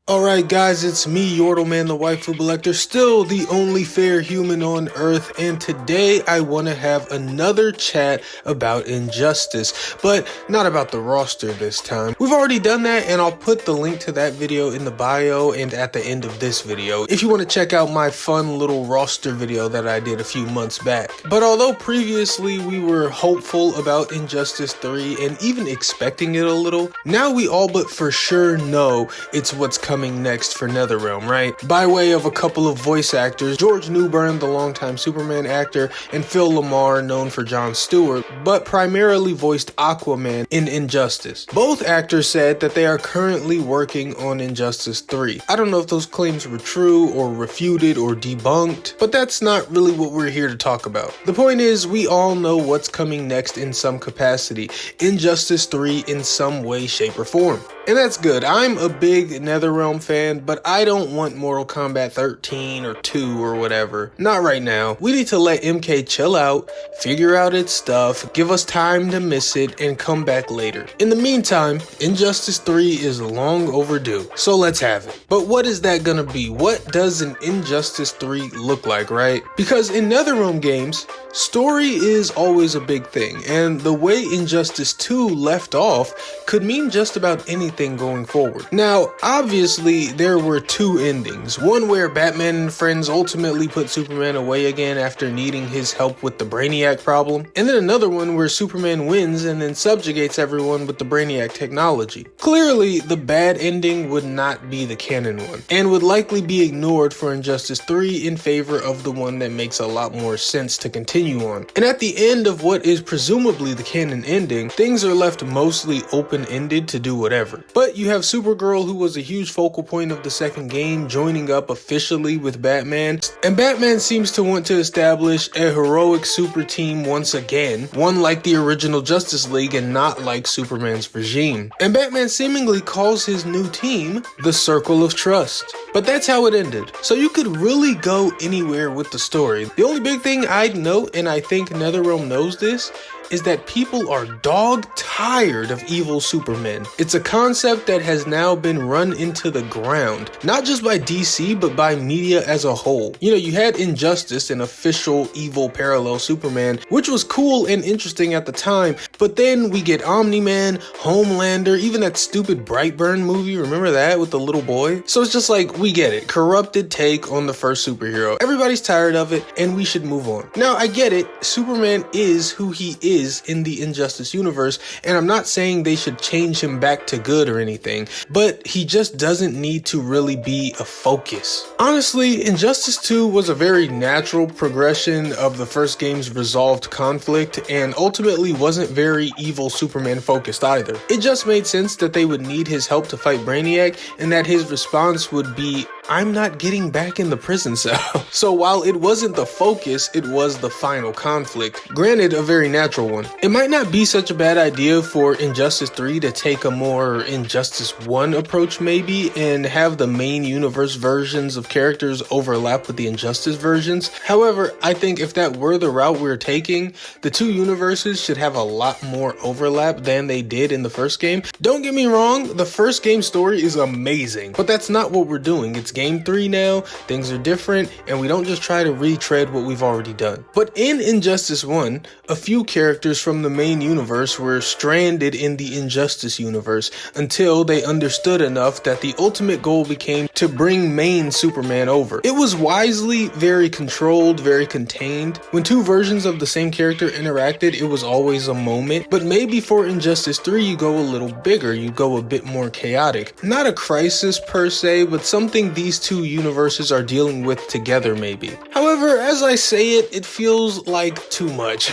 Alright guys, it's me, Yordleman the Waifu Collector, still the only fair human on earth, and today I want to have another chat about Injustice, but not about the roster this time. We've already done that, and I'll put the link to that video in the bio and at the end of this video if you want to check out my fun little roster video that I did a few months back. But although previously we were hopeful about Injustice 3 and even expecting it a little, now we all but for sure know it's what's coming next for NetherRealm, right? By way of a couple of voice actors, George Newbern, the longtime Superman actor, and Phil Lamar, known for Jon Stewart, but primarily voiced Aquaman in Injustice. Both actors said that they are currently working on Injustice 3. I don't know if those claims were true or refuted or debunked, but that's not really what we're here to talk about. The point is, we all know what's coming next in some capacity. Injustice 3 in some way, shape, or form. And that's good. I'm a big NetherRealm fan, but I don't want Mortal Kombat 13 or 2 or whatever. Not right now. We need to let MK chill out, figure out its stuff, give us time to miss it, and come back later. In the meantime, Injustice 3 is long overdue, so let's have it. But what is that gonna be? What does an Injustice 3 look like, right? Because in NetherRealm games, story is always a big thing, and the way Injustice 2 left off could mean just about anything going forward. Now, obviously, there were two endings. One where Batman and friends ultimately put Superman away again after needing his help with the Brainiac problem, and then another one where Superman wins and then subjugates everyone with the Brainiac technology. Clearly, the bad ending would not be the canon one, and would likely be ignored for Injustice 3 in favor of the one that makes a lot more sense to continue on. And at the end of what is presumably the canon ending, things are left mostly open-ended to do whatever. But you have Supergirl, who was a huge focal point of the second game, joining up officially with Batman, and Batman seems to want to establish a heroic super team once again, one like the original Justice League and not like Superman's regime. And Batman seemingly calls his new team the Circle of Trust. But that's how it ended. So you could really go anywhere with the story. The only big thing I'd note, and I think NetherRealm knows this, is that people are dog tired of evil Supermen. It's a concept that has now been run into the ground, not just by DC, but by media as a whole. You know, you had Injustice, an official evil parallel Superman, which was cool and interesting at the time, but then we get Omni-Man, Homelander, even that stupid Brightburn movie, remember that with the little boy? So it's just like, we get it, corrupted take on the first superhero. Everybody's tired of it, and we should move on. Now, I get it, Superman is who he is in the Injustice universe, and I'm not saying they should change him back to good or anything, but he just doesn't need to really be a focus. Honestly, Injustice 2 was a very natural progression of the first game's resolved conflict, and ultimately wasn't very evil Superman focused either. It just made sense that they would need his help to fight Brainiac, and that his response would be, I'm not getting back in the prison cell. So while it wasn't the focus, it was the final conflict. Granted, a very natural one. It might not be such a bad idea for Injustice 3 to take a more Injustice 1 approach maybe, and have the main universe versions of characters overlap with the Injustice versions. However, I think if that were the route we're taking, the two universes should have a lot more overlap than they did in the first game. Don't get me wrong, the first game story is amazing, but that's not what we're doing. It's Game 3 now, things are different, and we don't just try to retread what we've already done. But in Injustice 1, a few characters from the main universe were stranded in the Injustice universe until they understood enough that the ultimate goal became to bring main Superman over. It was wisely very controlled, very contained. When two versions of the same character interacted, it was always a moment, but maybe for Injustice 3 you go a little bigger, you go a bit more chaotic. Not a crisis per se, but something these two universes are dealing with together maybe. However, as I say it, it feels like too much.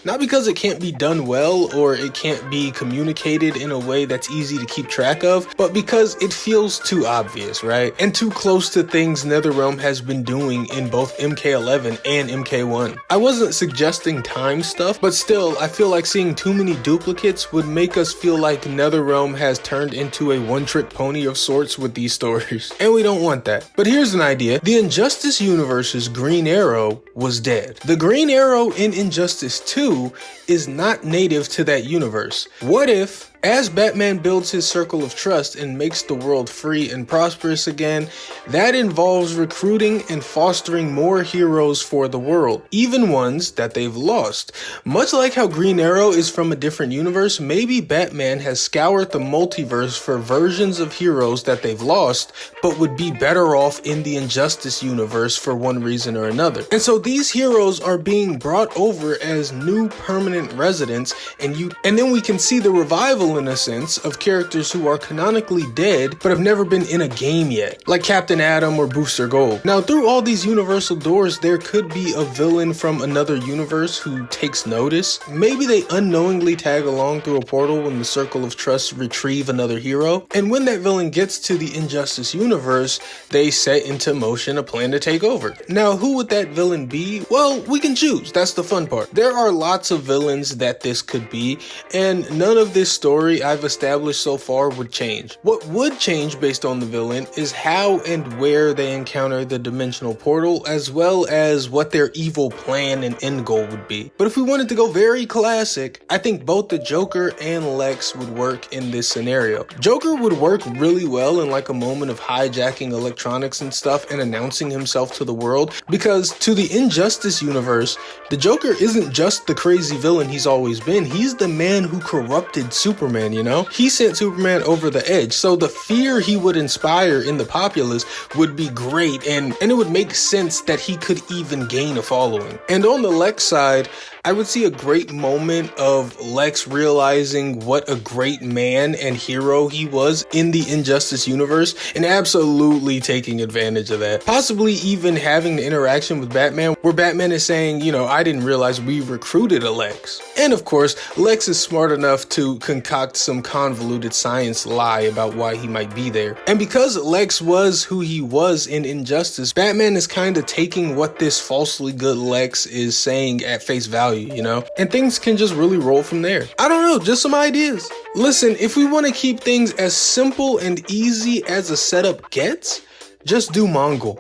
Not because it can't be done well or it can't be communicated in a way that's easy to keep track of, but because it feels too obvious, right? And too close to things NetherRealm has been doing in both MK11 and MK1. I wasn't suggesting time stuff, but still, I feel like seeing too many duplicates would make us feel like NetherRealm has turned into a one-trick pony of sorts with these stories. And we don't want that. But here's an idea. The Injustice universe's Green Arrow was dead. The Green Arrow in Injustice 2 is not native to that universe. What if As Batman builds his circle of trust and makes the world free and prosperous again, that involves recruiting and fostering more heroes for the world, even ones that they've lost. Much like how Green Arrow is from a different universe, maybe Batman has scoured the multiverse for versions of heroes that they've lost, but would be better off in the Injustice universe for one reason or another. And so these heroes are being brought over as new permanent residents, and then we can see the revival, in a sense, of characters who are canonically dead but have never been in a game yet, like Captain Atom or Booster Gold. Now, through all these universal doors, there could be a villain from another universe who takes notice. Maybe they unknowingly tag along through a portal when the Circle of Trust retrieve another hero, and when that villain gets to the Injustice universe, they set into motion a plan to take over. Now, who would that villain be? Well, we can choose. That's the fun part. There are lots of villains that this could be, and none of this story I've established so far would change. What would change based on the villain is how and where they encounter the dimensional portal, as well as what their evil plan and end goal would be. But if we wanted to go very classic, I think both the Joker and Lex would work in this scenario. Joker would work really well in like a moment of hijacking electronics and stuff and announcing himself to the world, because to the Injustice universe, the Joker isn't just the crazy villain he's always been. He's the man who corrupted Superman, you know? He sent Superman over the edge, so the fear he would inspire in the populace would be great, and it would make sense that he could even gain a following. And on the Lex side, I would see a great moment of Lex realizing what a great man and hero he was in the Injustice universe and absolutely taking advantage of that. Possibly even having the interaction with Batman where Batman is saying, you know, I didn't realize we recruited a Lex. And of course, Lex is smart enough to concoct some convoluted science lie about why he might be there. And because Lex was who he was in Injustice, Batman is kind of taking what this falsely good Lex is saying at face value, you know? And things can just really roll from there. I don't know, just some ideas. Listen, if we want to keep things as simple and easy as a setup gets, just do Mongul.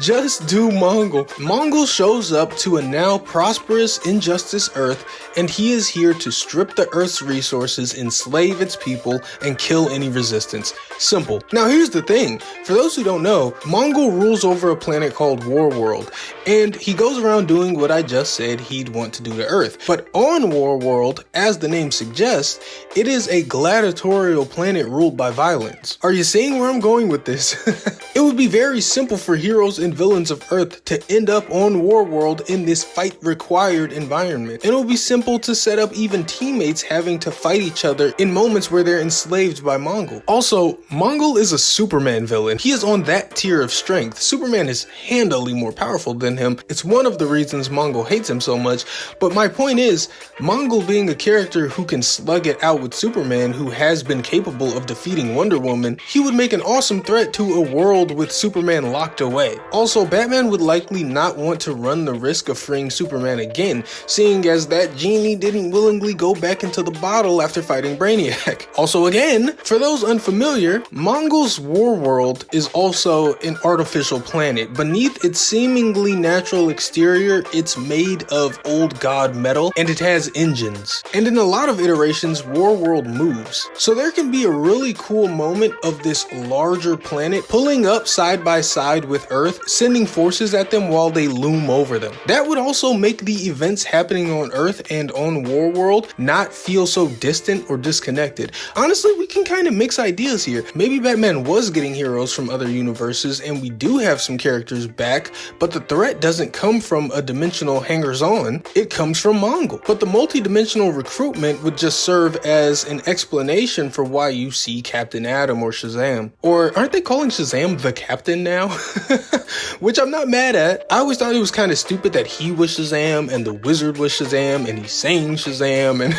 Just do Mongul. Mongul shows up to a now prosperous Injustice Earth, and he is here to strip the Earth's resources, enslave its people, and kill any resistance. Simple. Now here's the thing. For those who don't know, Mongul rules over a planet called Warworld, and he goes around doing what I just said he'd want to do to Earth. But on Warworld, as the name suggests, it is a gladiatorial planet ruled by violence. Are you seeing where I'm going with this? It would be very simple for heroes and villains of Earth to end up on Warworld in this fight-required environment. And it would be simple to set up even teammates having to fight each other in moments where they're enslaved by Mongul. Also, Mongul is a Superman villain. He is on that tier of strength. Superman is handily more powerful than him. It's one of the reasons Mongul hates him so much. But my point is, Mongul being a character who can slug it out with Superman, who has been capable of defeating Wonder Woman, he would make an awesome threat to a world with Superman locked away. Also, Batman would likely not want to run the risk of freeing Superman again, seeing as that genie didn't willingly go back into the bottle after fighting Brainiac. Also, again, for those unfamiliar, Mongul's Warworld is also an artificial planet. Beneath its seemingly natural exterior, it's made of old god metal, and it has engines. And in a lot of iterations, Warworld moves. So there can be a really cool moment of this larger planet pulling up side by side with Earth, sending forces at them while they loom over them. That would also make the events happening on Earth and on Warworld not feel so distant or disconnected. Honestly, we can kind of mix ideas here. Maybe Batman was getting heroes from other universes and we do have some characters back, but the threat doesn't come from a dimensional hangers-on, it comes from Mongul. But the multi-dimensional recruitment would just serve as an explanation for why you see Captain Atom or Shazam. Or aren't they calling Shazam the Captain now? Which I'm not mad at. I always thought it was kind of stupid that he was Shazam and the Wizard was Shazam and he's saying Shazam, and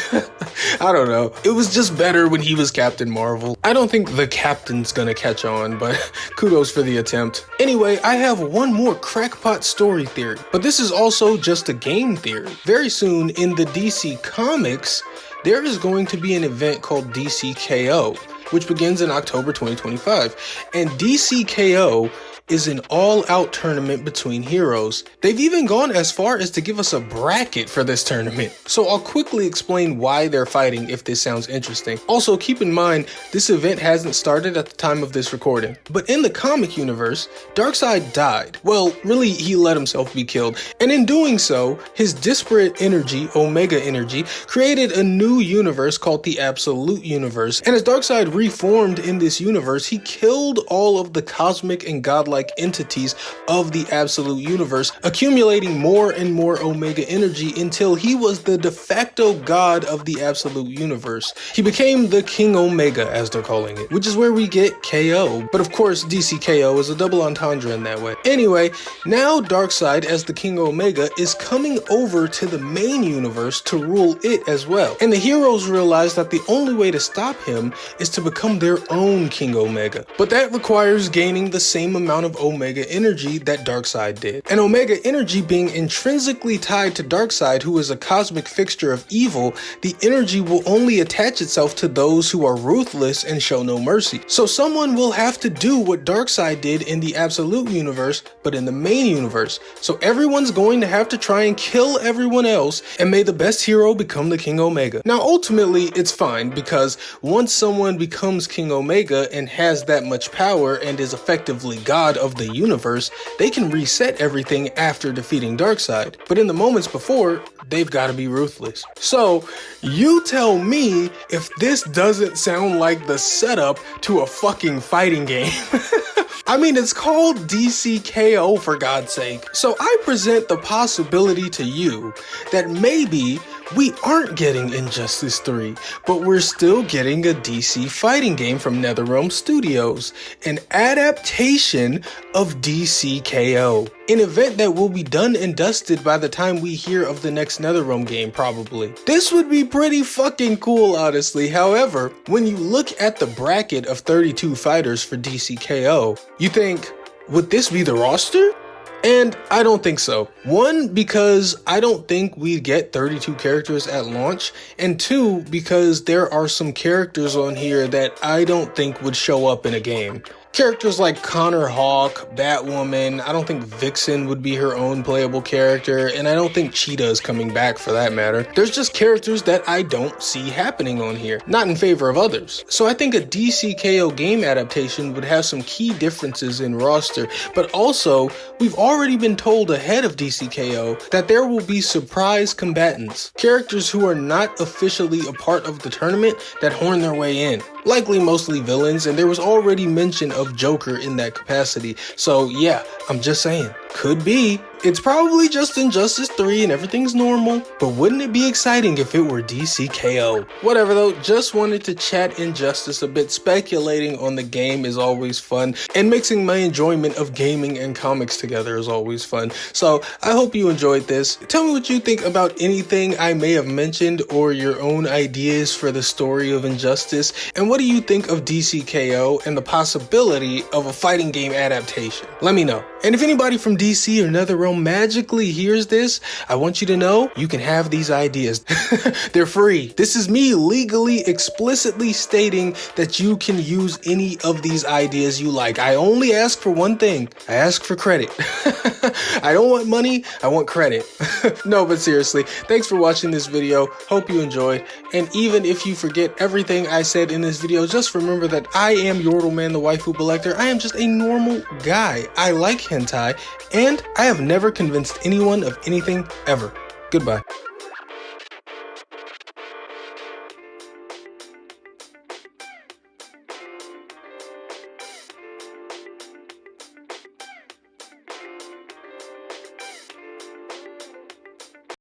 I don't know. It was just better when he was Captain Marvel. I don't think the Captain's gonna catch on, but kudos for the attempt. Anyway, I have one more crackpot story theory, but this is also just a game theory. Very soon in the DC Comics, there is going to be an event called DC KO, which begins in October 2025. And DC KO is an all-out tournament between heroes. They've even gone as far as to give us a bracket for this tournament. So I'll quickly explain why they're fighting if this sounds interesting. Also, keep in mind, this event hasn't started at the time of this recording. But in the comic universe, Darkseid died. Well, really, he let himself be killed. And in doing so, his disparate energy, Omega Energy, created a new universe called the Absolute Universe. And as Darkseid reformed in this universe, he killed all of the cosmic and godlike entities of the Absolute Universe, accumulating more and more Omega Energy until he was the de facto god of the Absolute Universe. He became the King Omega, as they're calling it, which is where we get KO. But of course, DC KO is a double entendre in that way. Anyway, now Darkseid, as the King Omega, is coming over to the main universe to rule it as well. And the heroes realize that the only way to stop him is to become their own King Omega. But that requires gaining the same amount of Omega Energy that Darkseid did. And Omega Energy being intrinsically tied to Darkseid, who is a cosmic fixture of evil, the energy will only attach itself to those who are ruthless and show no mercy. So someone will have to do what Darkseid did in the Absolute Universe, but in the main universe. So everyone's going to have to try and kill everyone else, and may the best hero become the King Omega. Now ultimately it's fine, because once someone becomes King Omega and has that much power and is effectively god of the universe, they can reset everything after defeating Darkseid. But in the moments before, they've got to be ruthless. So you tell me if this doesn't sound like the setup to a fucking fighting game. I mean, it's called DC KO, for God's sake. So I present the possibility to you that maybe we aren't getting Injustice 3, but we're still getting a DC fighting game from NetherRealm Studios, an adaptation of DC KO, an event that will be done and dusted by the time we hear of the next NetherRealm game, probably. This would be pretty fucking cool, honestly. However, when you look at the bracket of 32 fighters for DC KO, you think, would this be the roster? And I don't think so. One, because I don't think we'd get 32 characters at launch, and two, because there are some characters on here that I don't think would show up in a game. Characters like Connor Hawk, Batwoman, I don't think Vixen would be her own playable character, and I don't think Cheetah is coming back for that matter. There's just characters that I don't see happening on here, not in favor of others. So I think a DC KO game adaptation would have some key differences in roster, but also, we've already been told ahead of DC KO that there will be surprise combatants, characters who are not officially a part of the tournament that horn their way in. Likely mostly villains, and there was already mention of Joker in that capacity. So yeah, I'm just saying, could be. It's probably just Injustice 3 and everything's normal, but wouldn't it be exciting if it were DC KO? Whatever though, just wanted to chat Injustice a bit. Speculating on the game is always fun, and mixing my enjoyment of gaming and comics together is always fun. So I hope you enjoyed this. Tell me what you think about anything I may have mentioned, or your own ideas for the story of Injustice, and what do you think of DC KO and the possibility of a fighting game adaptation? Let me know. And if anybody from DC or NetherRealm magically hears this, I want you to know you can have these ideas. They're free. This is me legally, explicitly stating that you can use any of these ideas you like. I only ask for one thing. I ask for credit. I don't want money, I want credit. No, but seriously, thanks for watching this video. Hope you enjoyed. And even if you forget everything I said in this video, just remember that I am Yordleman, the Waifu Collector. I am just a normal guy. I like hentai, and I have never convinced anyone of anything ever. Goodbye.